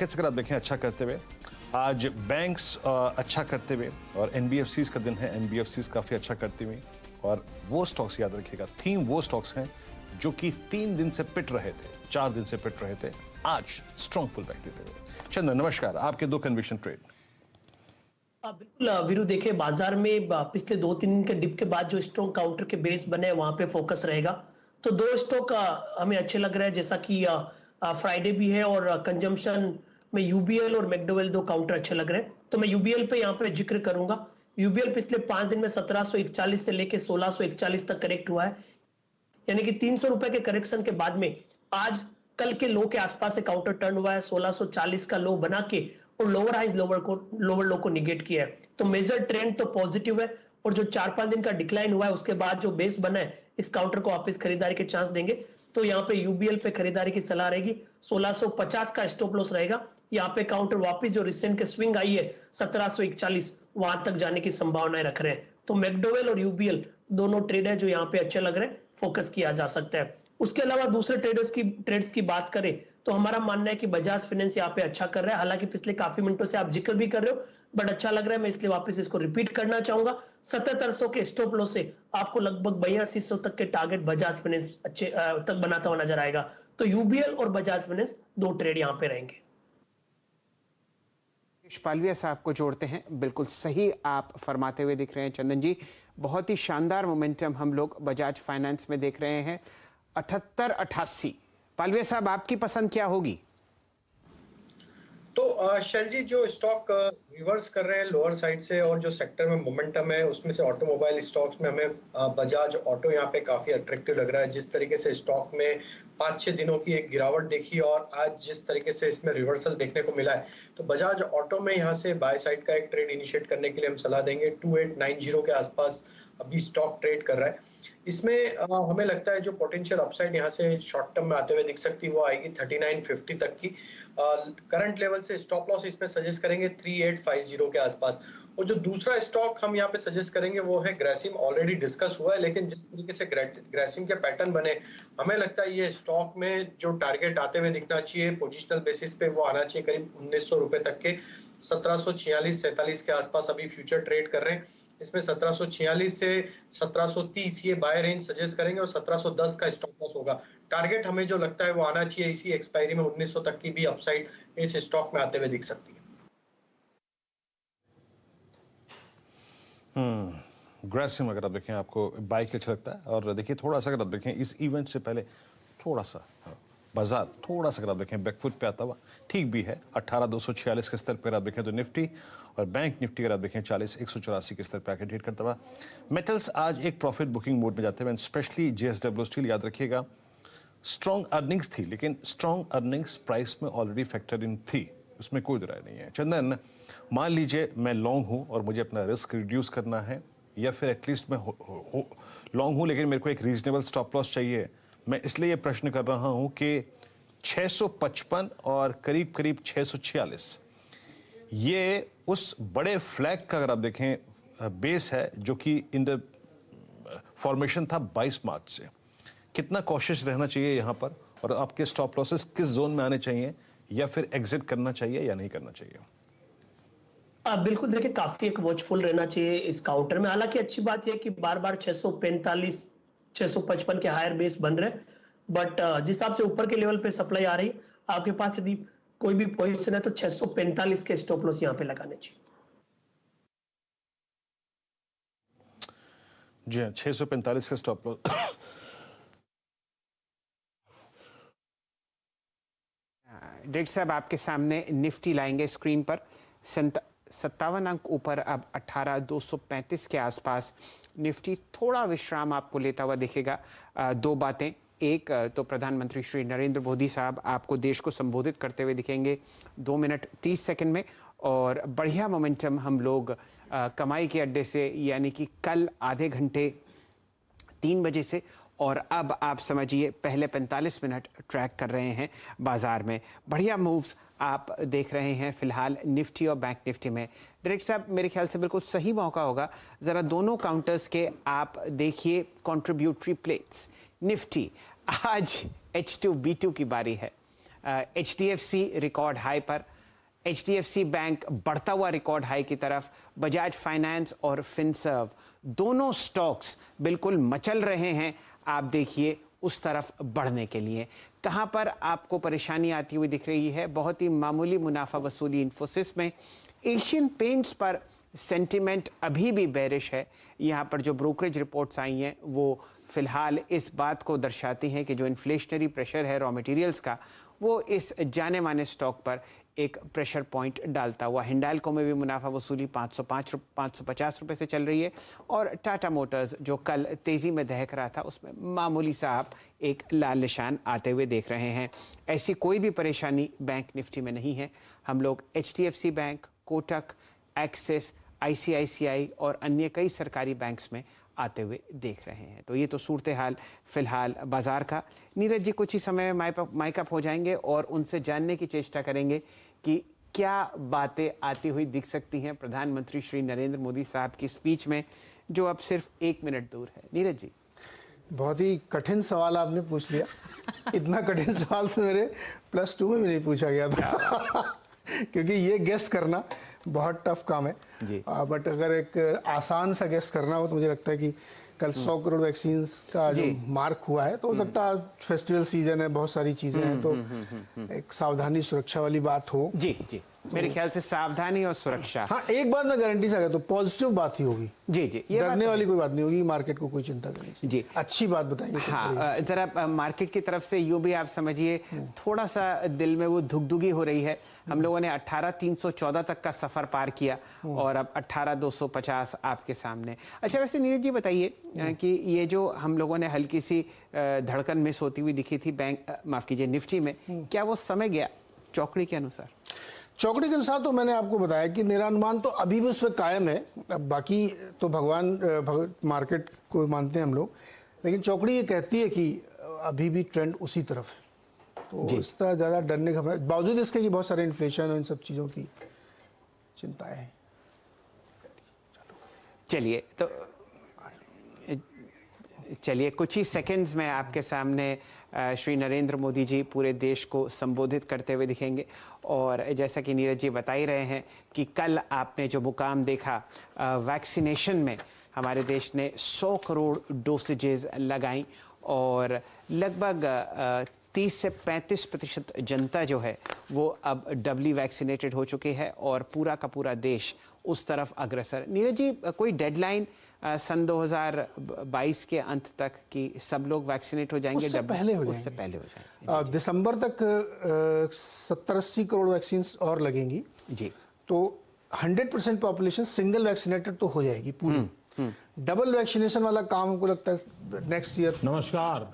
Markets अगर आप देखें अच्छा करते हुए, आज बैंक्स अच्छा करते हुए और एनबीएफसीज का दिन है, एनबीएफसीज काफ़ी अच्छा करती हुई, और वो स्टॉक्स याद रखिएगा, थीम वो स्टॉक्स हैं जो कि 3 दिन से पिट रहे थे, 4 दिन से पिट रहे थे, आज स्ट्रॉन्ग पुल बैक देते हुए। चंदन नमस्कार, आपके 2 कन्विक्शन ट्रेड। बिल्कुल वीरू, देखिए बाजार में पिछले 2-3 दिन के डिप के बाद जो स्ट्रॉन्ग काउंटर के बेस बने हैं वहां पे फोकस रहेगा। तो 2 स्टॉक हमें अच्छे लग रहे हैं, जैसा कि फ्राइडे भी है और कंजम्पशन में यूबीएल और मैकडोवेल 2 काउंटर अच्छे लग रहे हैं। तो मैं यूबीएल पे यहाँ पे जिक्र करूंगा। यूबीएल पिछले 5 दिन में 1741 से लेके 1641 तक करेक्ट हुआ है, यानी कि 300 रुपए के करेक्शन के बाद में आज कल के लो के आसपास से काउंटर टर्न हुआ है, 1640 का लो बना के और लोअर हाइज लोअर लो को निगेट किया है। तो मेजर ट्रेंड तो पॉजिटिव है, और जो 4-5 दिन का डिक्लाइन हुआ है उसके बाद जो बेस बना है इस काउंटर को वापस खरीदारी के चांस देंगे। तो यहाँ पे यूबीएल पे खरीदारी की सलाह रहेगी। 1650 का स्टॉप लॉस रहेगा। यहाँ पे काउंटर वापस जो रिसेंट के स्विंग आई है 1741 वहां तक जाने की संभावनाएं रख रहे हैं। तो मैकडोवेल और यूबीएल दोनों ट्रेड है जो यहाँ पे अच्छे लग रहे हैं, फोकस किया जा सकता है। उसके अलावा दूसरे ट्रेड्स की बात करें तो हमारा मानना है कि बजाज फाइनेंस यहाँ पे अच्छा कर रहा है। हालांकि पिछले काफी मिनटों से आप जिक्र भी कर रहे हो, बट अच्छा लग रहा है, मैं इसलिए वापस इसको रिपीट करना चाहूंगा। 7700 के स्टॉप लॉस से आपको लगभग 8200 तक के टारगेट बजाज फाइनेंस अच्छे तक बनाता हुआ नजर आएगा। तो यूबीएल और बजाज फाइनेंस 2 ट्रेड यहाँ पे रहेंगे। पालविया साहब को जोड़ते हैं, बिल्कुल सही आप फरमाते हुए दिख रहे हैं चंदन जी। बहुत ही शानदार मोमेंटम हम लोग बजाज फाइनेंस में देख रहे हैं, 78-88। पालविया साहब, आपकी पसंद क्या होगी? तो शैल जी, जो स्टॉक रिवर्स कर रहे हैं लोअर साइड से और जो सेक्टर में मोमेंटम है उसमें से ऑटोमोबाइल स्टॉक्स में हमें बजाज ऑटो यहाँ पे काफी अट्रैक्टिव लग रहा है। जिस तरीके से स्टॉक में 5-6 दिनों की एक गिरावट देखी और आज जिस तरीके से इसमें रिवर्सल देखने को मिला है, तो बजाज ऑटो में यहाँ से बाय साइड का एक ट्रेड इनिशिएट करने के लिए हम सलाह देंगे। 2890 के आसपास अभी स्टॉक ट्रेड कर रहा है। इसमें हमें लगता है जो पोटेंशियल अपसाइड यहाँ से शॉर्ट टर्म में आते हुए दिख सकती है वो आएगी 3950 तक की। करंट लेवल से स्टॉप लॉस इसमें सजेस्ट करेंगे 3850 के आसपास। और जो दूसरा स्टॉक हम यहाँ पे सजेस्ट करेंगे वो है ग्रेसिम। ऑलरेडी डिस्कस हुआ है, लेकिन जिस तरीके से ग्रेसिम के पैटर्न बने, हमें लगता है ये स्टॉक में जो टारगेट आते हुए दिखना चाहिए पोजिशनल बेसिस पे वो आना चाहिए करीब 1900 रुपए तक के। 1746-47 के आसपास अभी फ्यूचर ट्रेड कर रहे हैं। इसमें 1746 से 1730 ये बाय रेंज सजेस्ट करेंगे और 1710 का स्टॉप लॉस होगा। टारगेट हमें जो लगता है वो आना चाहिए इसी एक्सपायरी में 1900 तक की भी अपसाइड इस स्टॉक में आते हुए दिख सकती है। ग्रेसिम अगर आप देखें, आपको बाइक अच्छा लगता है, और देखिए थोड़ा सा अगर आप देखें इस इवेंट से पहले थोड़ा सा बाजार थोड़ा सा अगर आप देखें बैकफुट पे आता हुआ ठीक भी है। 18246 के स्तर पर आप देखें तो निफ्टी और बैंक निफ्टी अगर आप देखें 40184 के स्तर पर आकर ट्रेड करता हुआ। मेटल्स आज एक प्रॉफिट बुकिंग मोड में जाते हुए, स्पेशली जेएसडब्ल्यू स्टील याद रखिएगा स्ट्रॉन्ग अर्निंग्स थी, लेकिन स्ट्रॉन्ग अर्निंग्स प्राइस में ऑलरेडी फैक्टर इन थी, उसमें कोई राय नहीं है। चंदन, मान लीजिए मैं लॉन्ग हूँ और मुझे अपना रिस्क रिड्यूस करना है, या फिर एटलीस्ट मैं लॉन्ग हूँ लेकिन मेरे को एक रीजनेबल स्टॉप लॉस चाहिए। मैं इसलिए ये प्रश्न कर रहा हूं कि 655 और करीब करीब 646 ये उस बड़े फ्लैग का अगर आप देखें बेस है जो कि इन द फॉर्मेशन था 22 मार्च से। कितना कॉशियस रहना चाहिए यहां पर, और आपके स्टॉप लॉसेस किस जोन में आने चाहिए, या फिर एग्जिट करना चाहिए या नहीं करना चाहिए? बिल्कुल, देखिए काफी एक वॉचफुल रहना चाहिए इस काउंटर में। हालांकि अच्छी बात यह कि बार बार 645 655 के हायर बेस बन रहे, बट जिस हिसाब से ऊपर के लेवल पे सप्लाई आ रही, आपके पास यदि कोई भी पोजीशन है तो 645 के स्टॉप लॉस यहाँ पे लगाने चाहिए। जी हाँ, 645 का स्टॉप लॉस। डायरेक्टर साहब, आपके सामने निफ्टी लाएंगे स्क्रीन पर। 57 अंक ऊपर, अब 18235 के आसपास निफ्टी थोड़ा विश्राम आपको लेता हुआ दिखेगा। 2 बातें, एक तो प्रधानमंत्री श्री नरेंद्र मोदी साहब आपको देश को संबोधित करते हुए दिखेंगे 2 मिनट 30 सेकंड में, और बढ़िया मोमेंटम हम लोग कमाई के अड्डे से, यानी कि कल आधे घंटे 3 बजे से, और अब आप समझिए पहले 45 मिनट ट्रैक कर रहे हैं बाजार में। बढ़िया मूव्स आप देख रहे हैं फिलहाल निफ्टी और बैंक निफ्टी में। डायरेक्टर साहब, मेरे ख्याल से बिल्कुल सही मौका होगा, ज़रा दोनों काउंटर्स के आप देखिए कंट्रीब्यूटरी प्लेट्स। निफ्टी आज H2B2 की बारी है, HDFC रिकॉर्ड हाई पर, HDFC बैंक बढ़ता हुआ रिकॉर्ड हाई की तरफ, बजाज फाइनेंस और फिनसर्व दोनों स्टॉक्स बिल्कुल मचल रहे हैं, आप देखिए उस तरफ बढ़ने के लिए। कहां पर आपको परेशानी आती हुई दिख रही है? बहुत ही मामूली मुनाफा वसूली इन्फोसिस में। एशियन पेंट्स पर सेंटिमेंट अभी भी बेरिश है। यहाँ पर जो ब्रोकरेज रिपोर्ट्स आई हैं वो फिलहाल इस बात को दर्शाती हैं कि जो इन्फ्लेशनरी प्रेशर है रॉ मटेरियल्स का, वो इस जाने माने स्टॉक पर एक प्रेशर पॉइंट डालता हुआ। हिंडाल्को में भी मुनाफा वसूली 550 रुपये से चल रही है, और टाटा मोटर्स जो कल तेज़ी में दहक रहा था उसमें मामूली सा आप एक लाल निशान आते हुए देख रहे हैं। ऐसी कोई भी परेशानी बैंक निफ्टी में नहीं है। हम लोग HDFC bank, Kotak, axis, ICICI और अन्य कई सरकारी बैंक्स में आते हुए देख रहे हैं। तो ये तो सूरत हाल फिलहाल बाजार का। नीरज जी कुछ ही समय में माइकअप हो जाएंगे और उनसे जानने की चेष्टा करेंगे कि क्या बातें आती हुई दिख सकती हैं प्रधानमंत्री श्री नरेंद्र मोदी साहब की स्पीच में, जो अब सिर्फ 1 मिनट दूर है। नीरज जी, बहुत ही कठिन सवाल आपने पूछ लिया। इतना कठिन सवाल तो मेरे +2 में भी नहीं पूछा गया था क्योंकि ये गेस करना बहुत टफ काम है। बट अगर एक आसान सा गेस करना हो तो मुझे लगता है कि कल 100 करोड़ वैक्सीन्स का जो मार्क हुआ है, तो हो सकता है फेस्टिवल सीजन है, बहुत सारी चीजें हैं, तो एक सावधानी सुरक्षा वाली बात हो। जी जी, मेरे ख्याल से सावधानी और सुरक्षा। हाँ, एक बात मैं गारंटी से तो पॉजिटिव बात ही होगी। जी जी, ये डरने वाली कोई बात नहीं होगी, मार्केट को कोई चिंता करनी चाहिए। जी, अच्छी बात बताइए। हाँ, जरा मार्केट की तरफ से यूं भी आप समझिए थोड़ा सा दिल में वो धुकधुकी हो रही है। हम लोगों ने 18,314 तक का सफर पार किया और अब 18,250 आपके सामने। अच्छा, वैसे नीरज जी बताइए कि ये जो हम लोगों ने हल्की सी धड़कन मिस होती हुई दिखी थी बैंक, माफ कीजिए, निफ्टी में, क्या वो समय गया चौकड़ी के अनुसार? चौकड़ी के अनुसार तो मैंने आपको बताया कि मेरा अनुमान तो अभी भी उस पर कायम है। अब बाकी तो भगवान मार्केट को मानते हैं हम लोग, लेकिन चौकड़ी ये कहती है कि अभी भी ट्रेंड उसी तरफ है। तो इस तरह ज़्यादा डरने का बावजूद इसके कि बहुत सारे इन्फ्लेशन और इन सब चीज़ों की चिंताएं हैं। चलिए कुछ ही सेकंड्स में आपके सामने श्री नरेंद्र मोदी जी पूरे देश को संबोधित करते हुए दिखेंगे। और जैसा कि नीरज जी बता ही रहे हैं कि कल आपने जो मुकाम देखा वैक्सीनेशन में, हमारे देश ने 100 करोड़ डोसेजेस लगाई और लगभग 30 से 35% जनता जो है वो अब डबली वैक्सीनेटेड हो चुकी है और पूरा का पूरा देश उस तरफ अग्रसर। नीरज जी, कोई डेडलाइन सन 2022 के अंत तक कि सब लोग वैक्सीनेट हो जाएंगे? उससे पहले हो जाएंगे। दिसंबर तक 70-80 करोड़ वैक्सीन और लगेंगी जी। तो 100% पॉपुलेशन सिंगल वैक्सीनेटेड तो हो जाएगी पूरी। डबल वैक्सीनेशन वाला काम हमको लगता है नेक्स्ट ईयर। नमस्कार।